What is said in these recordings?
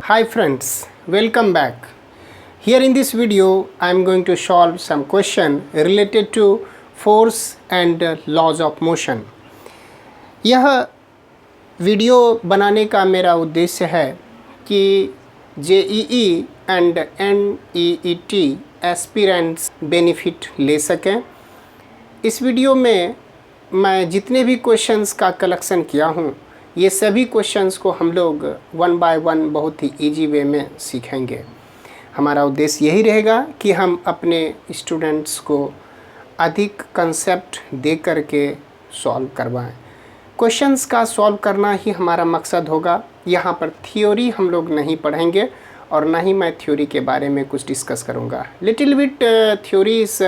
Hi friends, welcome back. Here in this video, I am going to solve some question related to force and laws of motion. यह video बनाने का मेरा उद्देश्य है कि JEE and NEET aspirants benefit ले सकें। इस वीडियो में मैं जितने भी क्वेश्चंस का कलेक्शन किया हूँ, ये सभी क्वेश्चंस को हम लोग वन बाय वन बहुत ही इजी वे में सीखेंगे। हमारा उद्देश्य यही रहेगा कि हम अपने स्टूडेंट्स को अधिक कंसेप्ट दे करके सॉल्व करवाएं। क्वेश्चंस का सॉल्व करना ही हमारा मकसद होगा। यहाँ पर थ्योरी हम लोग नहीं पढ़ेंगे और ना ही मैं थ्योरी के बारे में कुछ डिस्कस करूँगा। Little bit theory is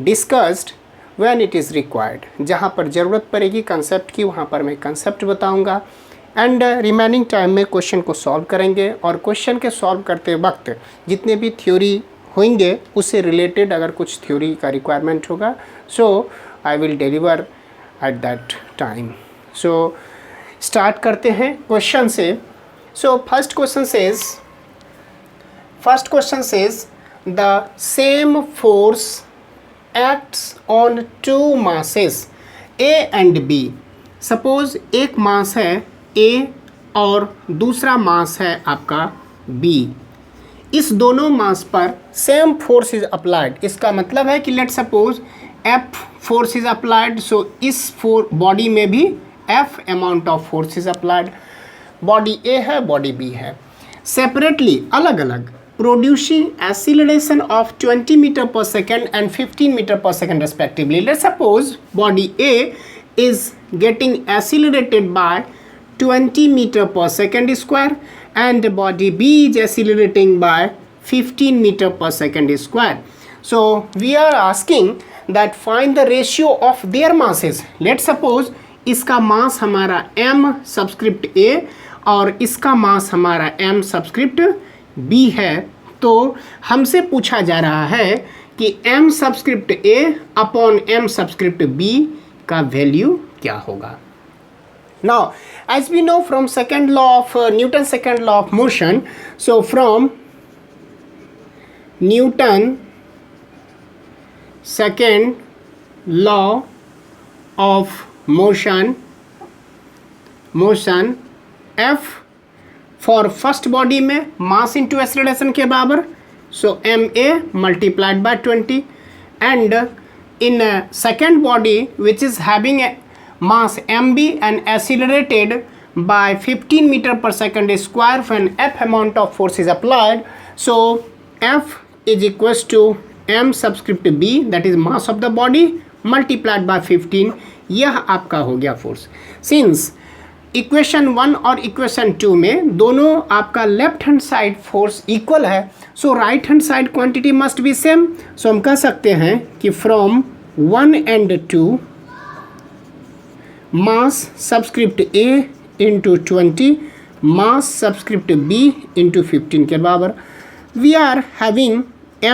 discussed when it is required. जहाँ पर ज़रूरत पड़ेगी कंसेप्ट की, वहाँ पर मैं कंसेप्ट बताऊँगा एंड रिमेनिंग टाइम में क्वेश्चन को सॉल्व करेंगे। और क्वेश्चन के सॉल्व करते वक्त जितने भी थ्योरी होंगे उससे रिलेटेड अगर कुछ थ्योरी का रिक्वायरमेंट होगा, so I will deliver at that time. So start करते हैं क्वेश्चन से। So first question says the same force acts on two masses A and B। सपोज एक मास है A और दूसरा मास है आपका B। इस दोनों मास पर सेम फोर्स इज अप्लाइड। इसका मतलब है कि let suppose F force is applied, so इस बॉडी में भी F amount of force is applied. Body A है, बॉडी B है। सेपरेटली अलग अलग producing acceleration of 20 meter per second and 15 meter per second respectively. Let's suppose body A is getting accelerated by 20 meter per second square and body B is accelerating by 15 meter per second square. So we are asking that find the ratio of their masses. Let's suppose इसका मास हमारा m subscript A और इसका मास हमारा m subscript B है। तो हमसे पूछा जा रहा है कि m subscript A upon m subscript B का वैल्यू क्या होगा। Now as we know from second law of Newton second law of motion, so from Newton second law of motion F for first body में mass into acceleration के बराबर, so ma multiplied by 20 and in second body which is having mass mb and accelerated by 15 metre per second square when f amount of force is applied, so f is equals to m subscript b that is mass of the body multiplied by 15। यह आपका हो गया force. Since equation 1 और equation 2 में दोनों आपका left hand side force equal है, so right hand side quantity must be same. So हम कह सकते हैं कि from 1 and 2 mass subscript A into 20 mass subscript B into 15 के बराबर। We are having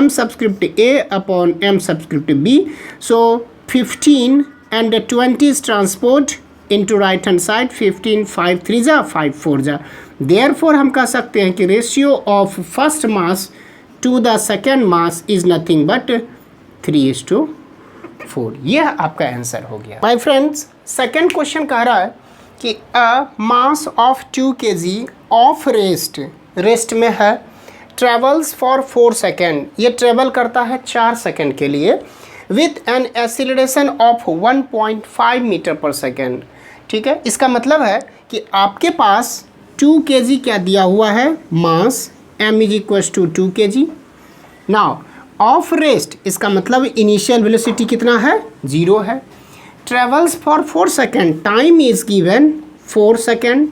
m subscript A upon m subscript B, so 15 and 20 is transport into right hand side, 15 5 3 जा 5 4 जा। therefore हम कह सकते हैं कि ratio of first mass to the second mass is nothing but 3:4। यह आपका आंसर हो गया। माय फ्रेंड्स, सेकेंड क्वेश्चन कह रहा है कि a mass of 2 kg of rest में है, ट्रेवल्स फॉर 4 सेकेंड। ये ट्रेवल करता है 4 सेकेंड के लिए with an acceleration of 1.5 metre per second. ठीक है, इसका मतलब है कि आपके पास 2 kg क्या दिया हुआ है, mass m is equals to 2 kg। Now of rest, इसका मतलब इनिशियल वेलोसिटी कितना है, 0 है। Travels for 4 second, time is given 4 second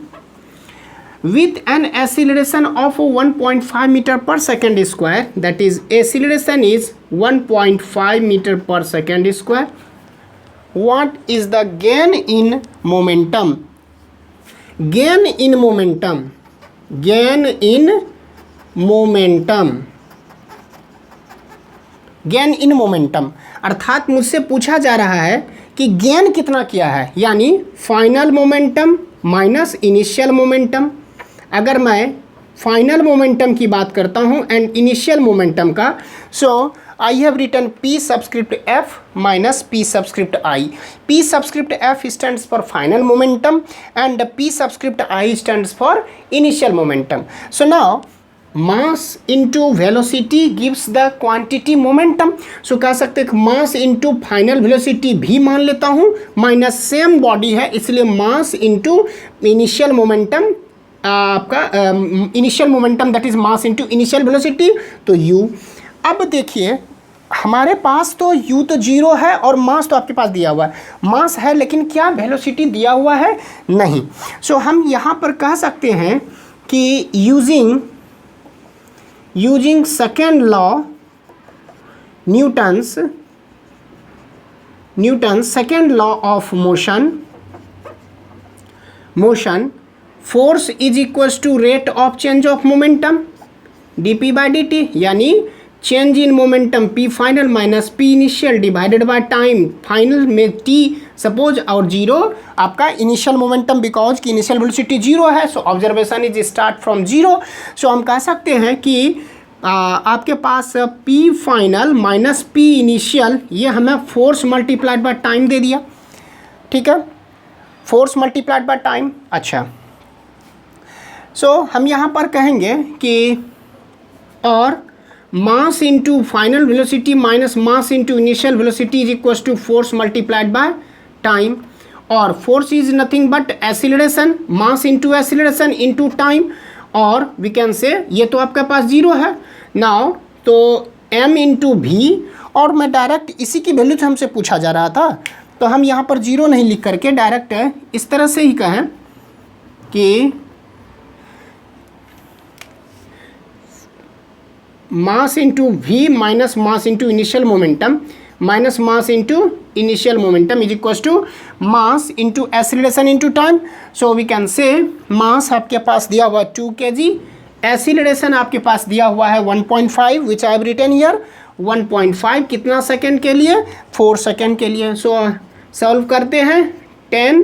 with an acceleration of 1.5 meter per second square, that is acceleration is 1.5 meter per second square. What is the gain in momentum? Gain in momentum अर्थात मुझसे पूछा जा रहा है कि gain कितना किया है, यानी final momentum minus initial momentum. अगर मैं फाइनल मोमेंटम की बात करता हूँ एंड इनिशियल मोमेंटम का, so I have written P subscript F minus P subscript I. P subscript F stands for final momentum and P subscript I stands for initial momentum. So now mass into velocity gives the quantity momentum. So कह सकते हैं mass into final velocity भी मान लेता हूँ, minus same body है इसलिए mass into initial momentum आपका initial momentum that is mass into initial velocity, तो u। अब देखिए हमारे पास तो u तो 0 है और मास तो आपके पास दिया हुआ है, मास है लेकिन क्या वेलोसिटी दिया हुआ है, नहीं। सो हम यहाँ पर कह सकते हैं कि using second law Newton's second law of motion force is equals to rate of change of momentum dp by dt, यानी change in momentum p final minus p initial divided by time, final में t suppose और 0 आपका initial momentum because की initial velocity 0 है, so observation is start from 0। So हम कह सकते हैं कि आपके पास p final minus p initial ये हमें फोर्स मल्टीप्लाइड बाय टाइम दे दिया, ठीक है, फोर्स मल्टीप्लाइड बाय टाइम। अच्छा सो हम यहाँ पर कहेंगे कि और mass into final velocity minus mass into initial velocity is equals to force multiplied by time, और force is nothing but acceleration, mass into acceleration into time, और वी कैन से ये तो आपके पास 0 है नाउ, तो m इंटू वी, और मैं direct इसी की वैल्यू हमसे पूछा जा रहा था तो हम यहाँ पर 0 नहीं लिख करके डायरेक्ट इस तरह से ही कहें कि mass into v minus mass into initial momentum minus mass into initial momentum is equals to mass into acceleration into time. So we can say mass आपके पास दिया हुआ 2 kg, एक्सीलरेशन आपके पास दिया हुआ है 1.5 विच आई हैव रिटन हियर 1.5 कितना सेकेंड के लिए, 4 सेकेंड के लिए। सो सॉल्व करते हैं 10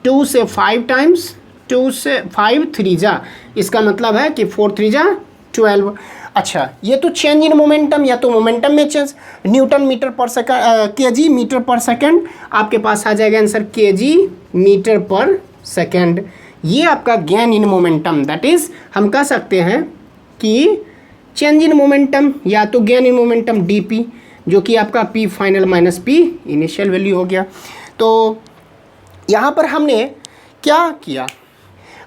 2 से 5 टाइम्स, 2 से 5 3 जा, इसका मतलब है कि 4 3 जा 12। अच्छा ये तो चेंज इन मोमेंटम या तो मोमेंटम में change, Newton metre per second KG metre per second, आपके पास आ जाएगा answer KG metre per second. ये आपका gain in momentum, that is हम कह सकते हैं कि चेंज इन मोमेंटम या तो गेन इन मोमेंटम डीपी, जो कि आपका P final minus P initial value हो गया। तो यहाँ पर हमने क्या किया,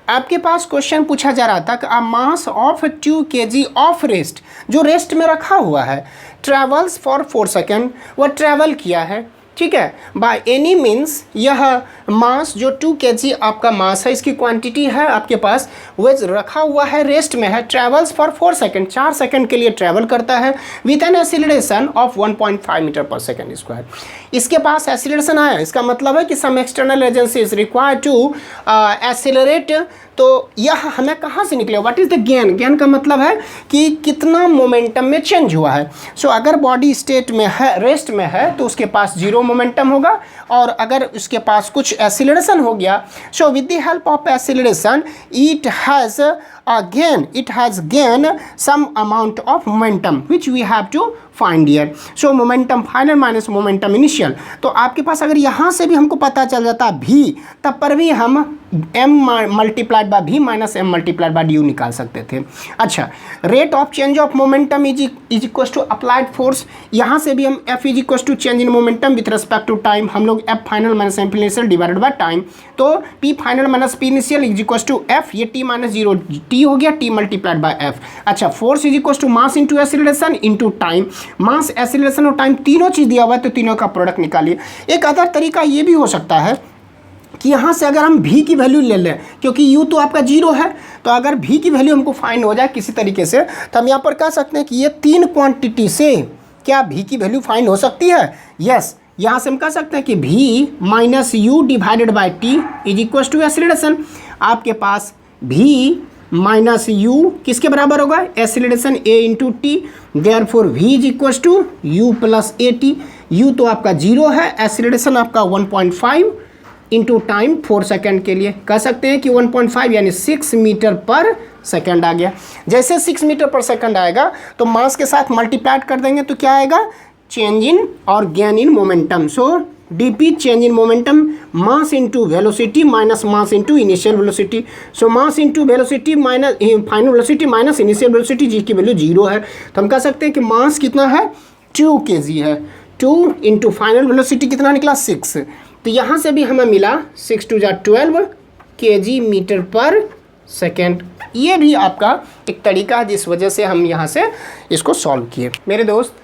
आपके पास क्वेश्चन पूछा जा रहा था कि a mass of 2 kg of rest, जो रेस्ट में रखा हुआ है, ट्रेवल्स फॉर 4 सेकेंड, वह ट्रैवल किया है, ठीक है, बाय एनी मीन्स। यह मास जो 2 kg आपका मास है, इसकी क्वांटिटी है आपके पास, वह रखा हुआ है रेस्ट में है, ट्रैवल्स फॉर 4 सेकेंड, 4 सेकेंड के लिए ट्रैवल करता है with an acceleration of 1.5 metre per second square. इसके पास एक्सीलरेशन आया, इसका मतलब है कि some external agency is required to accelerate. तो यह हमें कहाँ से निकले, what is the gain, gain का मतलब है कि कितना मोमेंटम में चेंज हुआ है। सो अगर बॉडी स्टेट में है, रेस्ट में है, तो उसके पास 0 मोमेंटम होगा, और अगर उसके पास कुछ एक्सीलरेशन हो गया, so with the help of acceleration it has gain some amount of momentum which we have to find here. So momentum final minus momentum initial, तो आपके पास अगर यहाँ से भी हमको पता चल जाता भी, तब पर भी हम m multiplied by v minus m multiplied by du निकाल सकते थे। अच्छा rate of change of momentum is equal to applied force, यहाँ से भी हम f is equal to change in momentum with respect to time, हम लोग f final minus m initial divided by time, तो p final minus p initial is equal to f, ये t minus 0 t हो गया, t multiplied by f। अच्छा force is equal to mass into acceleration into time, mass acceleration और time तीनों चीज़ दिया हुआ है, तो तीनों का प्रोडक्ट निकालिए। एक अदर तरीका ये भी हो सकता है कि यहाँ से अगर हम v की वैल्यू ले लें, क्योंकि u तो आपका 0 है, तो अगर v की वैल्यू हमको फाइंड हो जाए किसी तरीके से, तो हम यहाँ पर कह सकते हैं कि ये 3 क्वांटिटी से क्या v की वैल्यू फाइंड हो सकती है। यस, यहाँ से हम कह सकते हैं कि v minus u divided by t is equal to acceleration. आपके पास v माइनस यू किसके बराबर होगा, acceleration a into t, therefore v is equal to u plus a t. U तो आपका 0 है, एक्सीलरेशन आपका 1.5 इंटू टाइम 4 सेकेंड के लिए, कह सकते हैं कि 1.5 यानी 6 मीटर पर सेकेंड आ गया। जैसे 6 मीटर पर सेकेंड आएगा तो मास के साथ मल्टीप्लाइड कर देंगे तो क्या आएगा, चेंज इन और gain in momentum. So dp change in momentum, mass into velocity minus mass into initial velocity. So mass into velocity minus final velocity minus initial velocity, जी की वैल्यू 0 है। तो हम कह सकते हैं कि मास कितना है, 2 kg है। 2 इंटू फाइनल वेलोसिटी कितना निकला, 6। तो यहाँ से भी हमें मिला 6 2 12 kg मीटर पर सेकेंड। ये भी आपका एक तरीका है जिस वजह से हम यहाँ से इसको सॉल्व किए। मेरे दोस्त,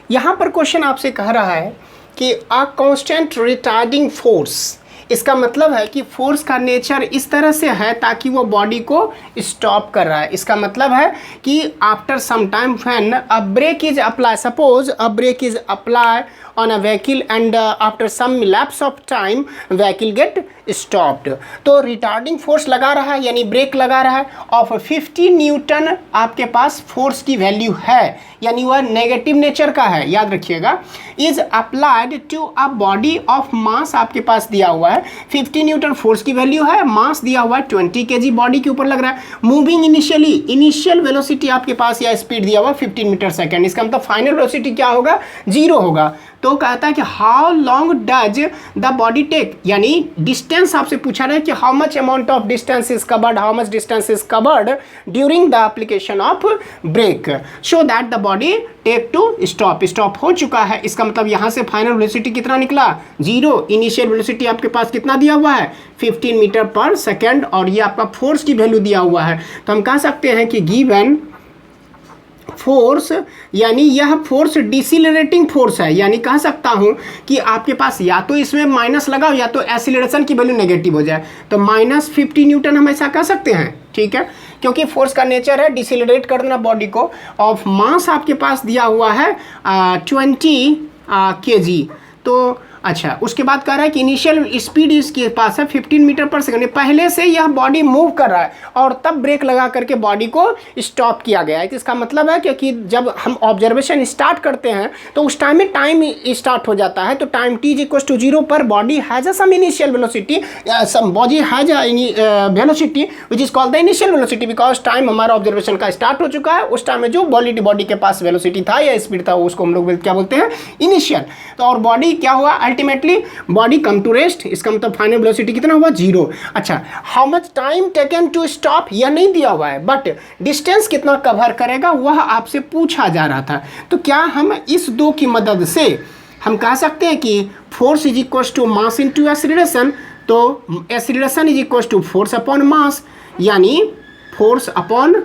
यहाँ पर क्वेश्चन आपसे कह रहा है कि अ कांस्टेंट रिटार्डिंग फोर्स, इसका मतलब है कि फोर्स का नेचर इस तरह से है ताकि वो बॉडी को स्टॉप कर रहा है। इसका मतलब है कि after some time when a brake is apply, suppose a brake is apply on a vehicle and after some lapse of time vehicle get stopped. तो रिटार्डिंग फोर्स लगा रहा है यानी ब्रेक लगा रहा है ऑफ 50 न्यूटन आपके पास फोर्स की वैल्यू है, यानी वह नेगेटिव नेचर का है, याद रखिएगा। Is applied to a body of mass, आपके पास दिया हुआ है 50 न्यूटन फोर्स की वैल्यू है, मास दिया हुआ है 20 kg बॉडी के ऊपर लग रहा है। मूविंग इनिशियली, इनिशियल वेलोसिटी आपके पास या स्पीड दिया हुआ 15 मीटर सेकेंड, इसका मतलब फाइनल वेलोसिटी क्या होगा, 0 होगा। तो कहता है कि how long does the body take, यानी डिस्टेंस आपसे पूछा रहा है कि how much amount of distance is covered, how much distance is covered during the application of brake so that the body take to stop. Stop हो चुका है, इसका मतलब यहाँ से फाइनल वेलोसिटी कितना निकला, 0। इनिशियल वेलोसिटी आपके पास कितना दिया हुआ है, 15 मीटर पर सेकेंड, और ये आपका फोर्स की वैल्यू दिया हुआ है। तो हम कह सकते हैं कि गिवन फोर्स, यानी यह फोर्स डिसिलरेटिंग फोर्स है, यानी कह सकता हूं कि आपके पास या तो इसमें माइनस लगाओ या तो एक्सीलरेशन की वैल्यू नेगेटिव हो जाए, तो -50 न्यूटन हम ऐसा कह सकते हैं, ठीक है, क्योंकि फोर्स का नेचर है डिसिलरेट कर देना बॉडी को। ऑफ मास आपके पास दिया हुआ है 20 kg। तो अच्छा, उसके बाद कह रहा है कि इनिशियल स्पीड इसके पास है 15 मीटर पर सेकंड, पहले से यह बॉडी मूव कर रहा है और तब ब्रेक लगा करके बॉडी को स्टॉप किया गया है। तो इसका मतलब है क्योंकि जब हम ऑब्जर्वेशन स्टार्ट करते हैं तो उस टाइम में टाइम स्टार्ट हो जाता है, तो टाइम t = 0 पर body has a some initial velocity, some body has a velocity which is called the initial velocity, because time हमारा ऑब्जर्वेशन का स्टार्ट हो चुका है। उस टाइम में जो बॉडी के पास वेलोसिटी था या स्पीड था उसको हम लोग क्या बोलते हैं, इनिशियल। तो और बॉडी क्या हुआ, ultimately body come to rest, इसका मतलब फाइनल वेलोसिटी कितना हुआ, 0। अच्छा, how much time taken to stop यह नहीं दिया हुआ है, बट डिस्टेंस कितना कवर करेगा वह आपसे पूछा जा रहा था। तो क्या हम इस 2 की मदद से हम कह सकते हैं कि force is equal to mass into acceleration, तो acceleration is equal to force upon mass, यानी फोर्स अपॉन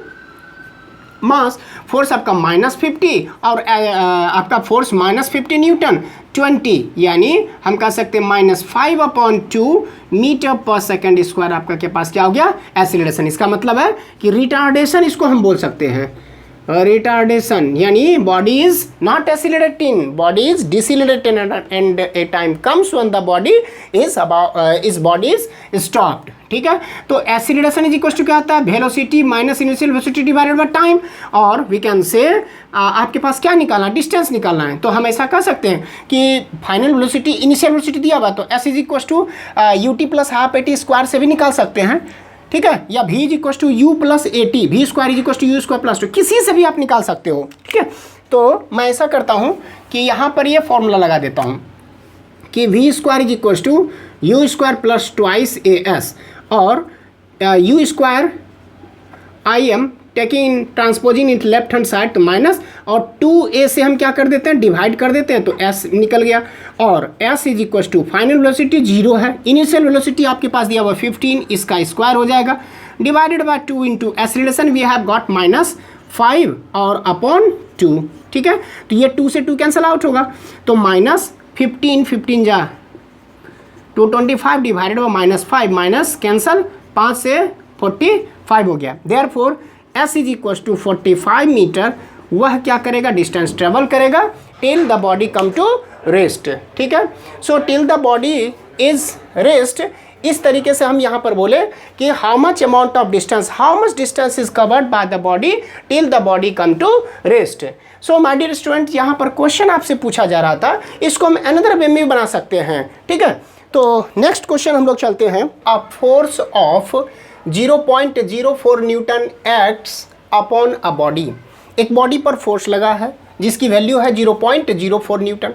मास, फोर्स आपका -50 और आपका फोर्स -50 न्यूटन 20, यानी हम कह सकते हैं -5/2 मीटर पर सेकेंड स्क्वायर आपका के पास क्या हो गया, एक्सीलरेशन। इसका मतलब है कि रिटार्डेशन इसको हम बोल सकते हैं, रिटार्डेशन, यानी body is not accelerating, body is decelerating and a time comes when the body is stopped, ठीक है। तो एक्सीलरेशन इज इक्वल टू क्या आता है, velocity minus initial velocity divided by time, और वी कैन से आपके पास क्या निकालना, डिस्टेंस निकालना है। तो हम ऐसा कह सकते हैं कि फाइनल वेलोसिटी इनिशियल वेलोसिटी दिया हुआ तो s is equal to ut + ½ at square से भी निकाल सकते हैं, ठीक है, या v is equal to u + at, v square is equal to u square + 2, किसी से भी आप निकाल सकते हो, ठीक है। तो मैं ऐसा करता हूँ कि यहाँ पर ये फॉर्मूला लगा देता हूँ कि v square is equal to u square + 2 as, और u square I am taking transposing in left hand side तो माइनस, और 2a से हम क्या कर देते हैं, डिवाइड कर देते हैं, तो s निकल गया, और s is equal to final velocity 0 है, इनिशियल वेलोसिटी आपके पास दिया हुआ 15, इसका स्क्वायर हो जाएगा, divided by 2 into acceleration we have got -5 और अपॉन 2, ठीक है। तो ये 2 से 2 कैंसिल आउट होगा, तो -15 जा 225 डिवाइडेड बाय -5 माइनस कैंसल, 5 से 45 हो गया। Therefore s is equal to 45 metre, वह क्या करेगा, डिस्टेंस ट्रेवल करेगा till the body come to rest, ठीक है। So till the body is rest, इस तरीके से हम यहाँ पर बोले कि how much amount of distance, how much distance is covered by the body till the body come to rest. So my dear student, यहाँ पर क्वेश्चन आपसे पूछा जा रहा था, इसको हम अनदर वे में भी बना सकते हैं, ठीक है। तो नेक्स्ट क्वेश्चन हम लोग चलते हैं, a force of 0.04 Newton acts upon a body. एक बॉडी पर फोर्स लगा है जिसकी वैल्यू है 0.04 न्यूटन।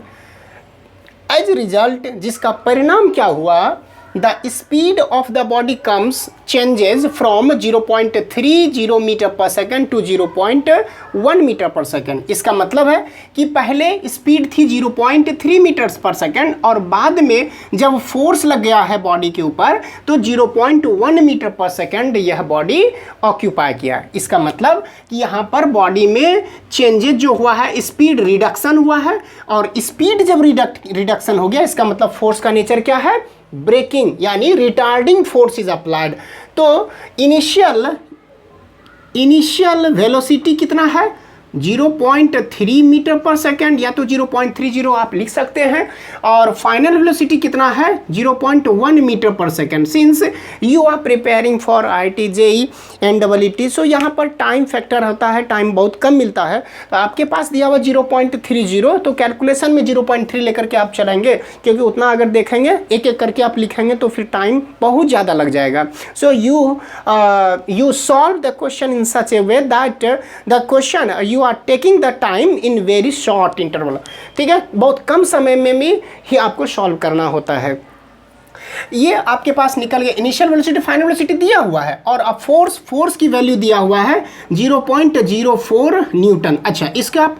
एज रिजल्ट जिसका परिणाम क्या हुआ, the speed of the body comes changes from 0.30 metre per second to 0.1 metre per second. इसका मतलब है कि पहले स्पीड थी 0.3 मीटर्स पर सेकेंड और बाद में जब फोर्स लग गया है बॉडी के ऊपर तो 0.1 मीटर पर सेकेंड यह बॉडी ऑक्यूपाई किया। इसका मतलब कि यहाँ पर बॉडी में चेंजेस जो हुआ है, स्पीड रिडक्शन हुआ है, और स्पीड जब रिडक्शन हो गया इसका मतलब फोर्स का नेचर क्या है, ब्रेकिंग, यानी रिटार्डिंग फोर्स इज अप्लाइड। तो इनिशियल वेलोसिटी कितना है, 0.3 मीटर पर सेकेंड, या तो 0.30 आप लिख सकते हैं, और फाइनल वेलोसिटी कितना है 0.1 metre per second. Since you are preparing for IIT JEE NEET, so यहाँ पर टाइम फैक्टर होता है, टाइम बहुत कम मिलता है, तो आपके पास दिया हुआ 0.30, तो कैलकुलेशन में 0.3 लेकर के आप चलेंगे, क्योंकि उतना अगर देखेंगे एक एक करके आप लिखेंगे तो फिर टाइम बहुत ज़्यादा लग जाएगा। सो you solve the question in such a way that the question you are taking the time in very short interval। ठीक है, बहुत कम समय में भी ही आपको सॉल्व करना होता है। ये आपके पास निकल गया, इनिशियल वेलोसिटी फाइनल वेलोसिटी दिया हुआ है, और अब फोर्स की वैल्यू दिया हुआ है 0.04 न्यूटन। अच्छा,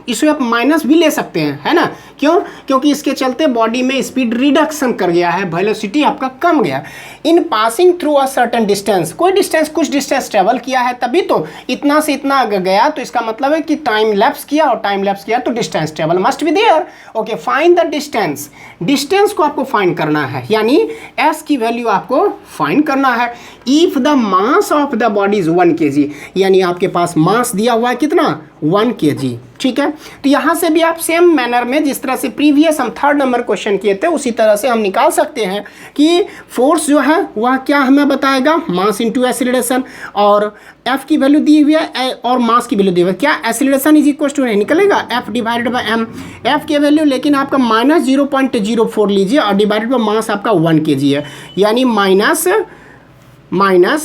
इसे आप माइनस भी ले सकते हैं, है ना, क्यों, क्योंकि इसके चलते बॉडी में स्पीड रिडक्शन कर गया है, वेलोसिटी आपका कम गया। इन passing through a certain distance, कोई डिस्टेंस कुछ डिस्टेंस ट्रेवल किया है तभी तो इतना से इतना गया, तो इसका मतलब है कि टाइम लैप्स किया, और टाइम लैप्स किया तो distance travel must be there. Okay, find the distance, distance को आपको फाइंड करना है, यानी एस की वैल्यू आपको फाइंड करना है। If the mass of the body is 1 kg, यानी आपके पास मास दिया हुआ है कितना, 1 kg। ठीक है, तो यहाँ से भी आप सेम मैनर में जिस तरह से प्रीवियस हम 3rd नंबर क्वेश्चन किए थे उसी तरह से हम निकाल सकते हैं कि फोर्स जो है वह क्या हमें बताएगा, मास इंटू एक्सीलरेशन, और एफ की वैल्यू दी हुई है और मास की वैल्यू दी हुई है, क्या एक्सीलरेशन इज इक्वल टू निकलेगा f divided by m, f की वैल्यू लेकिन आपका -0.04 लीजिए और डिवाइडेड बाय मास आपका 1 kg है, यानी minus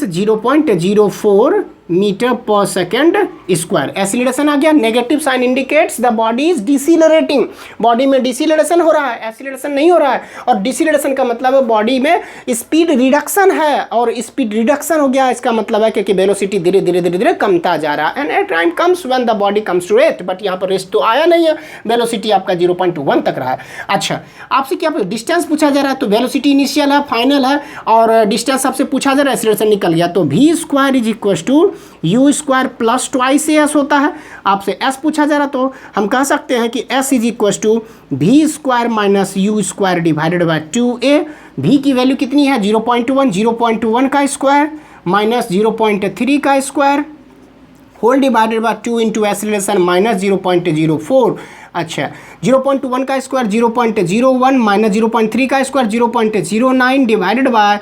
0.04 metre per second square. Acceleration आ गया, negative sign indicates the body is decelerating, body में डिसीलरेशन हो रहा है, एक्सीलरेशन नहीं हो रहा है, और डिसीलरेशन का मतलब है बॉडी में स्पीड रिडक्शन है, और स्पीड रिडक्शन हो गया इसका मतलब है क्योंकि वेलोसिटी धीरे धीरे कमता जा रहा है, and at time comes when the body comes to rest, but यहाँ पर रेस्ट तो आया नहीं है, वेलोसिटी आपका 0.1 तक रहा है। अच्छा, आपसे क्या डिस्टेंस पूछा जा रहा है, तो वेलोसिटी इनिशियल है, फाइनल है, और डिस्टेंस आपसे पूछा जा रहा है, एक्सीलरेशन निकल गया, तो v square is equal to u square plus twice s होता है। आपसे s पूछा जा रहा तो हम कह सकते हैं कि s is equal to v square minus u square divided by 2a। v की वैल्यू कितनी है 0.1 का स्क्वायर माइनस 0.3 का square whole divided by 2 into acceleration minus 0.04। अच्छा, 0.1 का स्क्वायर 0.01 माइनस 0.3 का स्क्वायर 0.09 डिवाइडेड बाय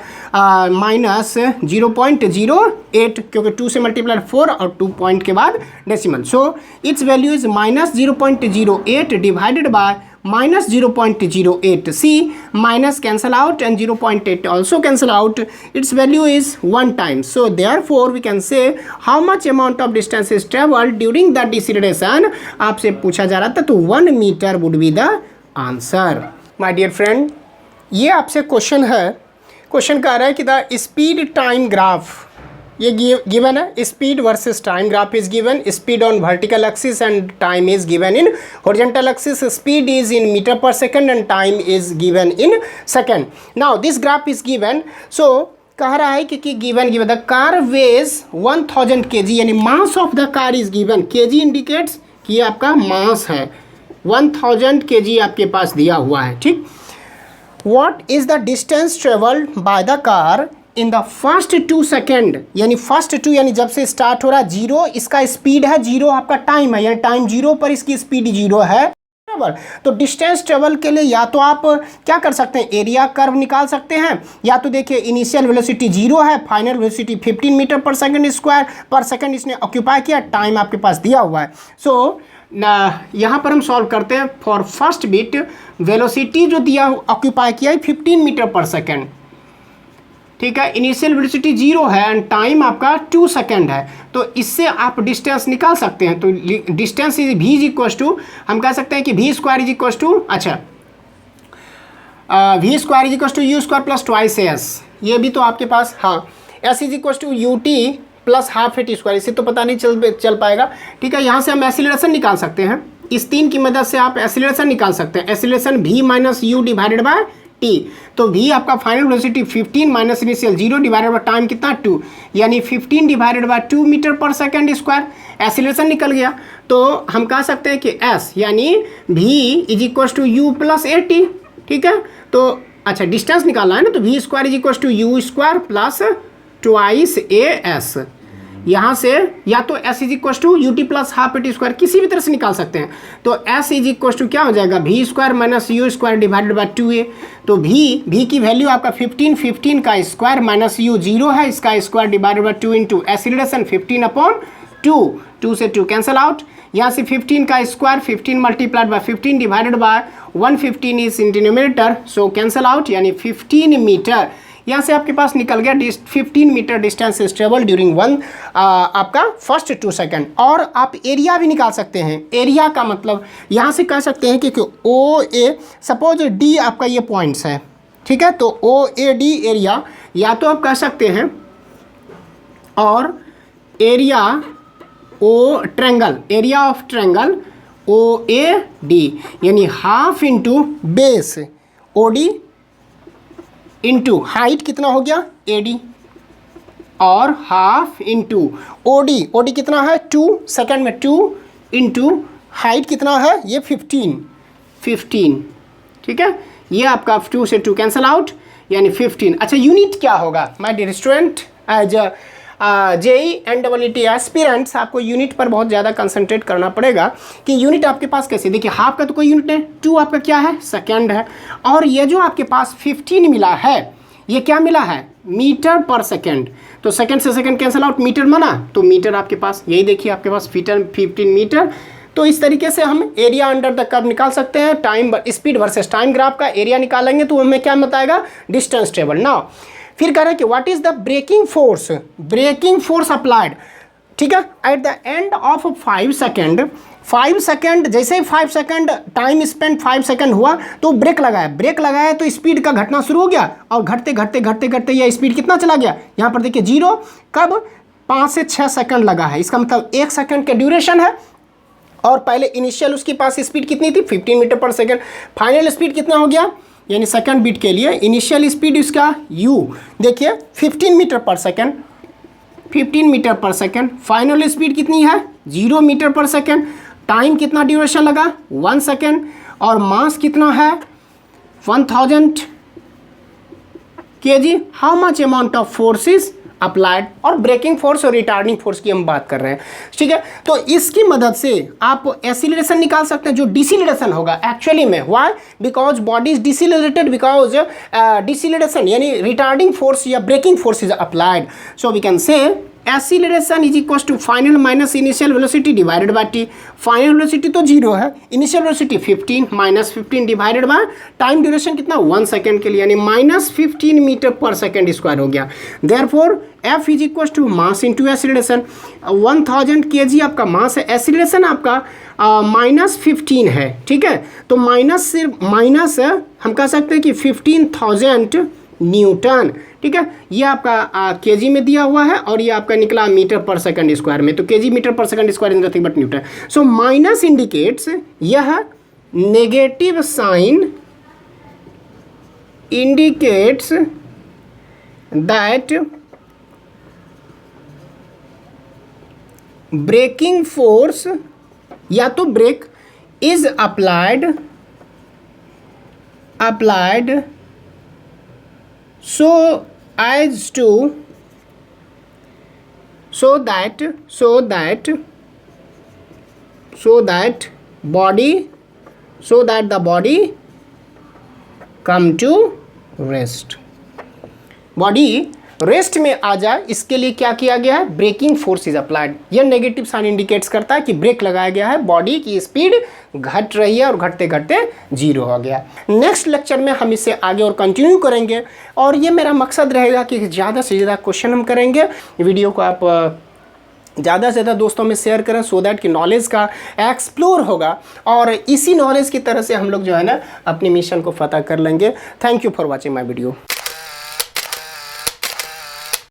माइनस 0.08, क्योंकि 2 से मल्टीप्लाई 4 और 2 पॉइंट के बाद decimal, so it's value is minus 0.08 divided by minus 0.08. See, minus cancel out and 0.8 also cancel out. Its value is 1 time. So therefore we can say how much amount of distance is traveled during the deceleration. आपसे पूछा जा रहा था तो 1 meter would be the answer. My dear friend, ये आपसे question है, question कह रहा है कि द स्पीड टाइम ग्राफ, ये गिवन है, speed versus time graph is given, speed on vertical axis and time is given in horizontal axis, speed is in metre per second and time is given in second. Now this graph is given, so कह रहा है कि given the car weighs 1000 kg, यानी mass of the car is given, kg indicates कि आपका मास है, 1000 kg आपके पास दिया हुआ है। ठीक, what is the distance travelled by the car in the first 2 second, यानी फर्स्ट 2 यानी जब से स्टार्ट हो रहा है 0 इसका स्पीड है, 0 आपका टाइम है, यानी टाइम 0 पर इसकी स्पीड 0 है। तो डिस्टेंस ट्रेवल के लिए या तो आप क्या कर सकते हैं, एरिया कर्व निकाल सकते हैं, या तो देखिए इनिशियल वेलोसिटी 0 है, final velocity 15 metre per second square पर सेकंड इसने ऑक्यूपाई किया, टाइम आपके पास दिया हुआ है। सो यहाँ पर हम सॉल्व करते हैं फॉर फर्स्ट बिट, वेलोसिटी जो दिया ऑक्यूपाई किया है 15 मीटर पर सेकंड, ठीक है, इनिशियल वेलोसिटी 0 है एंड टाइम आपका 2 सेकेंड है, तो इससे आप डिस्टेंस निकाल सकते हैं। तो distance is v is equal to, हम कह सकते हैं कि v square is equal to, अच्छा v square is equal to u square plus twice s, ये भी तो आपके पास, हाँ, s is equal to ut plus half a t square, इससे तो पता नहीं चल पाएगा। ठीक है, यहाँ से हम एसिलेरेशन निकाल सकते हैं, इस 3 की मदद से आप एसिलेरेशन निकाल सकते हैं। एसिलेरेशन v minus u divided by T, तो v आपका final velocity 15 minus initial 0 divided by time कितना 2, यानी 15 divided by 2 metre per second square, एसिलेरेशन निकल गया। तो हम कह सकते हैं कि s यानी v is equal to u plus a t. ठीक है, तो अच्छा डिस्टेंस निकालना है ना, तो v square is equal to u square plus twice a s, यहाँ से या तो s is equal to u t plus half a t square किसी भी तरह से निकाल सकते हैं। तो s इज इक्वल टू क्या हो जाएगा, v square minus you square divided by 2a, तो v की वैल्यू आपका 15 का स्क्वायर माइनस यू 0 है, इसका square divided by 2 into acceleration 15 upon 2 से 2 कैंसिल आउट, यहाँ से 15 का square 15 multiplied by 15 divided by 115 is in denominator, so cancel out, यानी 15 मीटर यहाँ से आपके पास निकल गया 15 metre distance is travel during आपका फर्स्ट 2 सेकेंड। और आप एरिया भी निकाल सकते हैं, एरिया का मतलब यहाँ से कह सकते हैं कि ओ ए, सपोज डी आपका ये पॉइंट्स है, ठीक है, तो ओ ए डी एरिया, या तो आप कह सकते हैं, और area O triangle, area of triangle O A D, यानी half into base O D into height कितना हो गया ए डी, और हाफ इंटू ओ डी कितना है 2 सेकेंड में 2 इंटू हाइट कितना है ये 15, ठीक है, ये आपका 2 से 2 कैंसिल आउट, यानी 15। अच्छा यूनिट क्या होगा my dear student, as JEE NEET aspirants आपको यूनिट पर बहुत ज़्यादा कंसंट्रेट करना पड़ेगा कि यूनिट आपके पास कैसे, देखिए हाफ का तो कोई यूनिट नहीं, 2 आपका क्या है सेकेंड है, और ये जो आपके पास 15 मिला है ये क्या मिला है मीटर पर सेकेंड, तो सेकेंड से सेकेंड कैंसिल आउट, मीटर माना तो मीटर आपके पास, यही देखिए आपके पास 15 मीटर। तो इस तरीके से हम एरिया अंडर द कर्व निकाल सकते हैं, time speed versus time graph का एरिया निकालेंगे तो हमें क्या बताएगा डिस्टेंस ट्रेवल। नाउ फिर कह रहे हैं कि what is the braking force applied, ठीक है, at the end of 5 second, जैसे ही 5 सेकेंड टाइम स्पेंड 5 सेकेंड हुआ तो ब्रेक लगाया तो स्पीड का घटना शुरू हो गया, और घटते यह स्पीड कितना चला गया, यहाँ पर देखिए 0, कब 5 से 6 सेकेंड लगा है, इसका मतलब 1 सेकेंड के ड्यूरेशन है, और पहले इनिशियल उसके पास स्पीड कितनी थी 15 metre per second, final speed कितना हो गया, यानी सेकंड बीट के लिए इनिशियल स्पीड इसका u देखिए 15 metre per second, final speed कितनी है 0 मीटर पर सेकेंड, टाइम कितना ड्यूरेशन लगा 1 सेकेंड, और मास कितना है 1000 kg। How much amount of forces applied, और ब्रेकिंग फोर्स और रिटार्डिंग फोर्स की हम बात कर रहे हैं, ठीक है। तो इसकी मदद से आप एसिलेरेशन निकाल सकते हैं जो डिसिलेरेशन होगा एक्चुअली में, why, because body is decelerated, because deceleration यानी रिटार्डिंग फोर्स या braking force is applied, so we can say acceleration is equal to final minus initial velocity divided by T, final velocity तो 0 है, initial velocity 15 minus 15 divided by time duration कितना 1 second के लिए, यानी minus 15 metre per second square हो गया। Therefore F is equal to mass into acceleration, 1000 kg आपका मास है, एक्सीलरेशन आपका माइनस 15 है, ठीक है, तो माइनस हम कह सकते हैं कि 15,000 न्यूटन, ठीक है, ये आपका केजी में दिया हुआ है, और ये आपका निकला मीटर पर सेकंड स्क्वायर में, तो kg metre per second square is nothing but newton. So minus indicates, यह negative sign indicates that braking force या तो brake is applied so that the body come to rest, body rest में आ जाए, इसके लिए क्या किया गया है, ब्रेकिंग फोर्स इज अप्लाइड। यह नेगेटिव साइन इंडिकेट्स करता है कि ब्रेक लगाया गया है, बॉडी की स्पीड घट रही है और घटते घटते 0 हो गया। नेक्स्ट लेक्चर में हम इसे आगे और कंटिन्यू करेंगे और ये मेरा मकसद रहेगा कि ज़्यादा से ज़्यादा क्वेश्चन हम करेंगे। वीडियो को आप ज़्यादा से ज़्यादा दोस्तों में शेयर करें सो दैट कि नॉलेज का एक्सप्लोर होगा और इसी नॉलेज की तरह से हम लोग जो है ना अपने मिशन को फतह कर लेंगे। Thank you for watching my video.